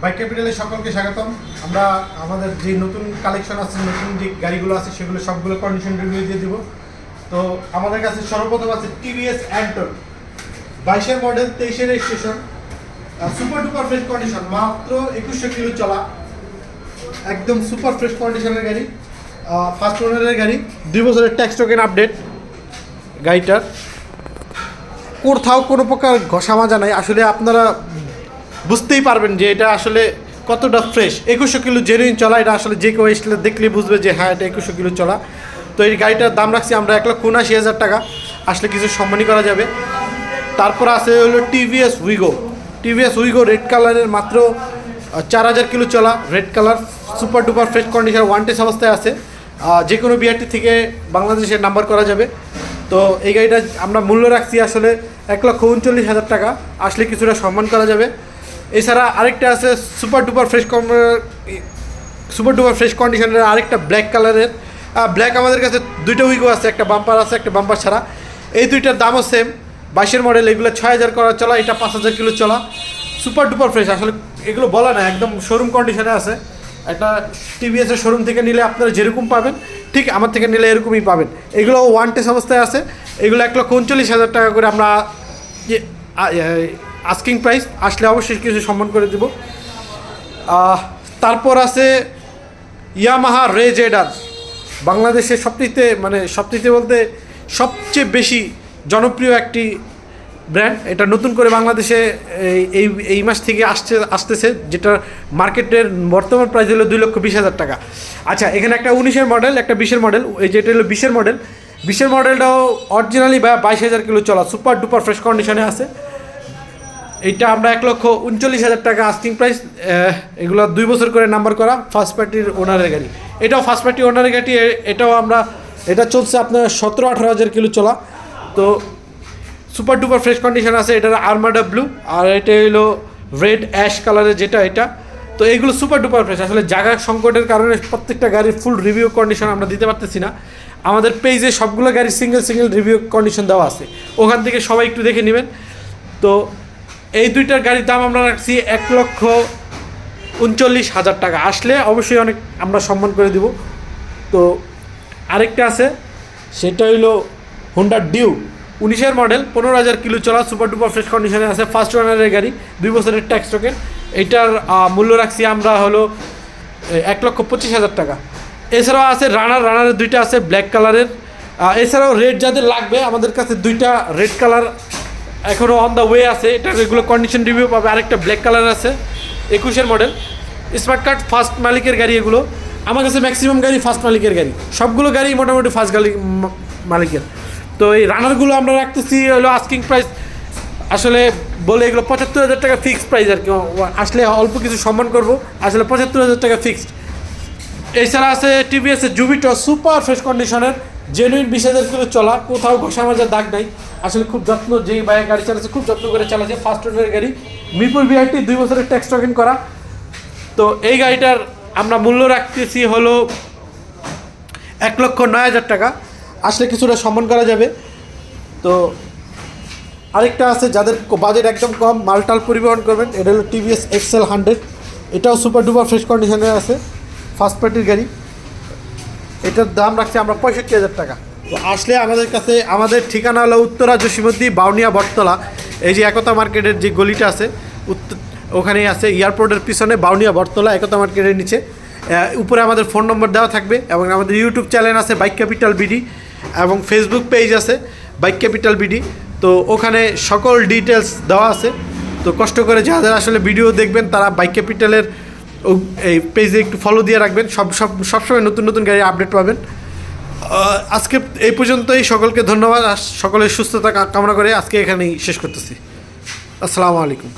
Bike ক্যাপিটালে সকলকে স্বাগতম। আমরা আমাদের যে নতুন কালেকশন আছে, নতুন যে গাড়িগুলো আছে সেগুলো সবগুলো কন্ডিশন রিভিউ দিয়ে দিব। তো আমাদের কাছে সর্বপ্রথম আছে টিভিএস অ্যান্টন 22-এর মডেল, 23-এর registration, super duper fresh condition, মাত্র 2100 কিলো চলা, একদম সুপার ফ্রেশ কন্ডিশনের গাড়ি, ফার্স্ট ওনারের গাড়ি, 2 বছরের ট্যাক্স টোকেন আপডেট। গাড়িটার কোথাও কোনো প্রকার ঘষা মাজা নাই। আসলে আপনারা বুঝতেই পারবেন যে এটা আসলে কতটা ফ্রেশ। 2100 কিলো জেনুইন চলা, এটা আসলে যে কেউ এসলে দেখলে বুঝবে যে হ্যাঁ এটা 2100 কিলো চলা। তো এই গাড়িটার দাম রাখছি আমরা 1,79,000 টাকা, আসলে কিছু সম্মানই করা যাবে। তারপর আছে হলো টিভিএস উইগো রেড কালারের, মাত্র 4000 কিলো চলা, red colour, super duper fresh condition, Wantage অবস্থায় আছে। যে কোনো বিআরটি থেকে বাংলাদেশের নাম্বার করা যাবে। তো এই গাড়িটা আমরা মূল্য রাখছি আসলে 1,39,000 টাকা, আসলে কিছুটা সম্মান করা যাবে। এছাড়া আরেকটা আছে সুপার ডুপার ফ্রেশ কন্ডিশনের আরেকটা ব্ল্যাক কালারের। ব্ল্যাক আমাদের কাছে দুইটা উইগো আছে, একটা বাম্পার আছে, একটা বাম্পার ছাড়া। এই দুইটার দামও সেম, 22-এর মডেল, এগুলো 6000 করা চলা, এটা 5000 কিলো চলা, সুপার ডুপার ফ্রেশ। আসলে এগুলো বলা না, একদম শোরুম কন্ডিশনে আছে। একটা টিভিএসের শোরুম থেকে নিলে আপনারা যেরকম পাবেন ঠিক আমার থেকে নিলে এরকমই পাবেন। এগুলো ওয়ান টেস্ট অবস্থায় আছে। এগুলো 1,39,000 টাকা করে আমরা আস্কিং প্রাইস, আসলে অবশ্যই কিছু সম্মান করে দেব। তারপর আছে ইয়ামাহা রেজেডার, বাংলাদেশের সবচেয়ে বলতে সবচেয়ে বেশি জনপ্রিয় একটি ব্র্যান্ড। এটা নতুন করে বাংলাদেশে এই মাস থেকে আসতেছে, যেটা মার্কেটের বর্তমান প্রাইস হলো 2,20,000 টাকা। আচ্ছা, এখানে একটা 19-এর মডেল, একটা 20-এর মডেল। এই যেটা হলো 20-এর মডেল, 20-এর মডেলটাও অরিজিনালি 22,000 কিলো চলা, সুপার ডুপার ফ্রেশ কন্ডিশনে আছে। এইটা আমরা 1,39,000 টাকা আস্কিং প্রাইস। এগুলো 2 বছর করে নাম্বার করা, ফার্স্ট পার্টির ওনারের গাড়ি। এটাও ফার্স্ট পার্টি ওনারের গাড়ি। এটা চলছে আপনার 17-18,000 কিলো চলা। তো সুপার ডুপার ফ্রেশ কন্ডিশন আছে। এটার আর্মাডা ব্লু, আর এটা হলো রেড অ্যাশ কালারের, যেটা এটা। তো এইগুলো সুপার ডুপার ফ্রেশ। আসলে জায়গা সংকটের কারণে প্রত্যেকটা গাড়ির ফুল রিভিউ কন্ডিশন আমরা দিতে পারতেছি না। আমাদের পেজে সবগুলো গাড়ির সিঙ্গেল রিভিউ কন্ডিশন দেওয়া আছে, ওখান থেকে সবাই একটু দেখে নেবেন। তো এই দুইটার গাড়ির দাম আমরা রাখছি 1,39,000 টাকা, আসলে অবশ্যই অনেক আমরা সম্মান করে দিব। তো আরেকটা আছে, সেটা হইলো হোন্ডা ডিউ, 19-এর মডেল, 15,000 কিলো চলা, সুপার ডুপার ফ্রেশ কন্ডিশনে আছে, ফার্স্ট ওনারের গাড়ি, 2 বছরের ট্যাক্স টোকেন। এইটার মূল্য রাখছি আমরা হলো 1,25,000 টাকা। এছাড়াও আছে রানারের দুইটা আছে ব্ল্যাক কালারের। এছাড়াও রেড যাদের লাগবে, আমাদের কাছে দুইটা রেড কালার এখনও অন দ্য ওয়ে আছে, এটা রেগুলো কন্ডিশন রিভিউ পাবে। আরেকটা ব্ল্যাক কালার আছে, 21-এর মডেল, স্মার্ট কার্ড ফার্স্ট মালিকের গাড়ি। এগুলো আমার কাছে ম্যাক্সিমাম গাড়ি ফার্স্ট মালিকের গাড়ি, সবগুলো গাড়ি মোটামুটি ফার্স্ট মালিকের। তো এই রানারগুলো আমরা রাখতেছি হলো আস্কিং প্রাইস, আসলে বলে এগুলো 75,000 টাকা ফিক্সড প্রাইস আর কি। আসলে অল্প কিছু সম্মান করবো, আসলে 75,000 টাকা ফিক্সড। এছাড়া আছে টিভিএসের জুবিটো, সুপার ফ্রেশ কন্ডিশনের, জেনুইন 20,000 কিলো চলা, কোথাও ঘষা মাজার দাগ নাই। আসলে খুব যত্ন, যেই বাইরে গাড়ি চালাচ্ছে খুব যত্ন করে চালাচ্ছে, ফার্স্ট ওনারের গাড়ি, মিরপুর বিআরটি, 2 বছরের ট্যাক্স টোকেন করা। তো এই গাড়িটার আমরা মূল্য রাখতেছি হলো 1,09,000 টাকা, আসলে কিছুটা সম্মান করা যাবে। তো আরেকটা আছে যাদের বাজেট একদম কম, মালটাল পরিবহন করবেন, এটা হলো টিভিএস এক্সেল 100, এটাও সুপার ডুপার ফ্রেশ কন্ডিশনে আছে, ফার্স্ট পার্টির গাড়ি। এটার দাম রাখছি আমরা 65,000 টাকা। তো আসলে আমাদের কাছে, আমাদের ঠিকানা হলো উত্তরা জসীমদ্দি, বাউনিয়া বটতলা, এই যে একতা মার্কেটের যে গলিটা আছে ওখানেই আছে, এয়ারপোর্টের পিছনে বাউনিয়া বটতলা, একতা মার্কেটের নিচে। উপরে আমাদের ফোন নম্বর দেওয়া থাকবে, এবং আমাদের ইউটিউব চ্যানেল আছে বাইক ক্যাপিটাল বিডি, এবং ফেসবুক পেজ আছে বাইক ক্যাপিটাল বিডি। তো ওখানে সকল ডিটেলস দেওয়া আছে। তো কষ্ট করে যাদের আসলে ভিডিও দেখবেন তারা বাইক ক্যাপিটালের এই পেজে একটু ফলো দিয়ে রাখবেন, সবসময় নতুন নতুন গাড়ি আপডেট পাবেন। আজকে এই পর্যন্তই, সকলকে ধন্যবাদ, সকলের সুস্থতা কামনা করে আজকে এখানেই শেষ করতেছি। আসসালামু আলাইকুম।